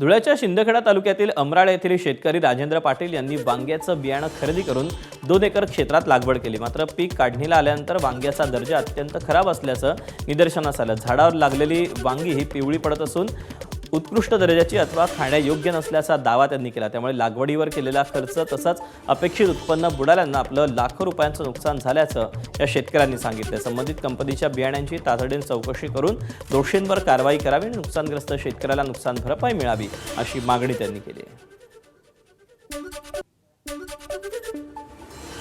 धुळ्याच्या शिंदखेडा तालुक्यातील अमराळ येथील शेतकरी राजेंद्र पाटील यांनी वांग्याचं बियाणं खरेदी करून 2 एकर क्षेत्रात लागवड केली। मात्र पीक काढणीला आल्यानंतर वांग्याचा दर्जा अत्यंत खराब असल्याचं निदर्शनास आलं। झाडावर लागलेली वांगी ही पिवळी पडत असून उत्कृष्ट दर्जाची अथवा खाण्यायोग्य नसल्याचा दावा त्यांनी केला। त्यामुळे लागवडीवर केलेला खर्च तसंच अपेक्षित उत्पन्न बुडाल्यानं आपलं लाखो रुपयांचं नुकसान झाल्याचं या शेतकऱ्यांनी सांगितलं। संबंधित कंपनीच्या बियाण्यांची तातडीने चौकशी करून दोषींवर कारवाई करावी आणि नुकसानग्रस्त शेतकऱ्याला नुकसान भरपाई मिळावी अशी मागणी त्यांनी केली आहे।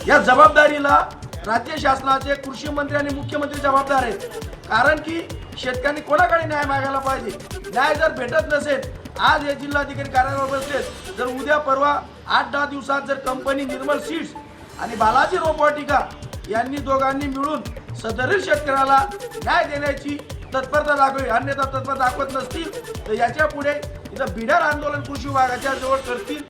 या जबाबदारीला राज्य शासनाचे कृषी मंत्री आणि मुख्यमंत्री जबाबदार आहेत। कारण की शेतकऱ्यांनी कोणाकडे न्याय मागायला पाहिजे। न्याय जर भेटत नसेल, आज हे जिल्हाधिकारी कार्यालयावर बसले, जर उद्या परवा 8-10 दिवसात जर कंपनी निर्मल सीड्स आणि बालाजी रोपवाटिका यांनी दोघांनी मिळून सदरील शेतकऱ्याला न्याय देण्याची तत्परता दाखवली, अन्यथा तत्परता दाखवत नसतील तर याच्या पुढे इथं बिडार आंदोलन कृषी विभागाच्या जवळ करतील।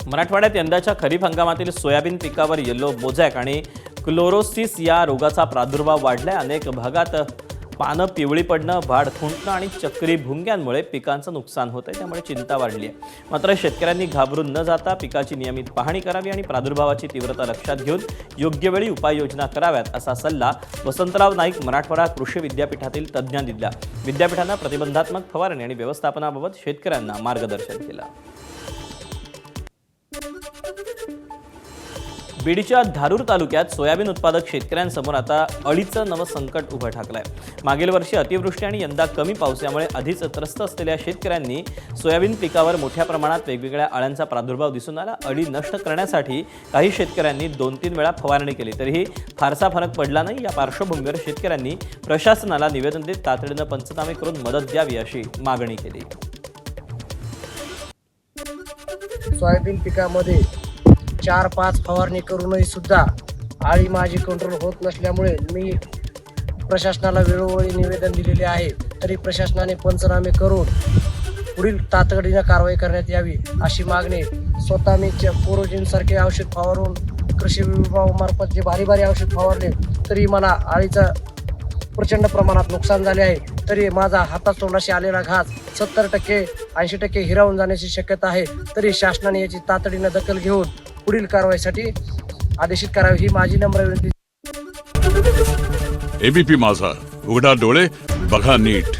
मराठवाड्यात यंदाच्या खरीप हंगामातील सोयाबीन पिकावर येलो मोझॅक आणि क्लोरोसिस या रोगाचा प्रादुर्भाव वाढलाय। अनेक भागात पानं पिवळी पडणं, भाड खुंटणं आणि चक्री भुंग्यांमुळे पिकांचं नुकसान होत आहे। त्यामुळे चिंता वाढली आहे। मात्र शेतकऱ्यांनी घाबरून न जाता पिकाची नियमित पाहणी करावी आणि प्रादुर्भावाची तीव्रता लक्षात घेऊन योग्य वेळी उपाययोजना कराव्यात असा सल्ला वसंतराव नाईक मराठवाडा कृषी विद्यापीठातील तज्ज्ञांनी दिला। विद्यापीठानं प्रतिबंधात्मक फवारणी आणि व्यवस्थापनाबाबत शेतकऱ्यांना मार्गदर्शन केलं। बीडच्या धारूर तालुक्यात सोयाबीन उत्पादक शेतकऱ्यांसमोर आता अळीचं नवं संकट उभं ठाकलंय। मागील वर्षी अतिवृष्टी आणि यंदा कमी पाऊस यामुळे आधीच त्रस्त असलेल्या शेतकऱ्यांनी सोयाबीन पिकावर मोठ्या प्रमाणात वेगवेगळ्या अळ्यांचा प्रादुर्भाव दिसून आला। अळी नष्ट करण्यासाठी काही शेतकऱ्यांनी 2-3 वेळा फवारणी केली, तरीही फारसा फरक पडला नाही। या पार्श्वभूमीवर शेतकऱ्यांनी प्रशासनाला निवेदन देत तातडीनं पंचनामे करून मदत द्यावी अशी मागणी केली। सोयाबीन पिकामध्ये 4-5 फवारणी करूनही सुद्धा अळी माझी कंट्रोल होत नसल्यामुळे मी प्रशासनाला वेळोवेळी निवेदन दिलेले आहे, तरी प्रशासनाने पंचनामे करून पुढील तातडीनं कारवाई करण्यात यावी अशी मागणी। स्वतः मी कोरोजिनसारखे औषध फवारून कृषी विभागामार्फत जे भारी औषध फवारले तरी मला अळीचं प्रचंड प्रमाणात नुकसान झाले आहे। तरी माझा हातातोंडाशी आलेला घास 70% 80% हिरावून जाण्याची शक्यता आहे। तरी शासनाने याची तातडीनं दखल घेऊन पुढील कारवाईसाठी आदेशित करावी ही माझी नम्र विनंती। एबीपी माझा, उघडा डोळे बघा नीट।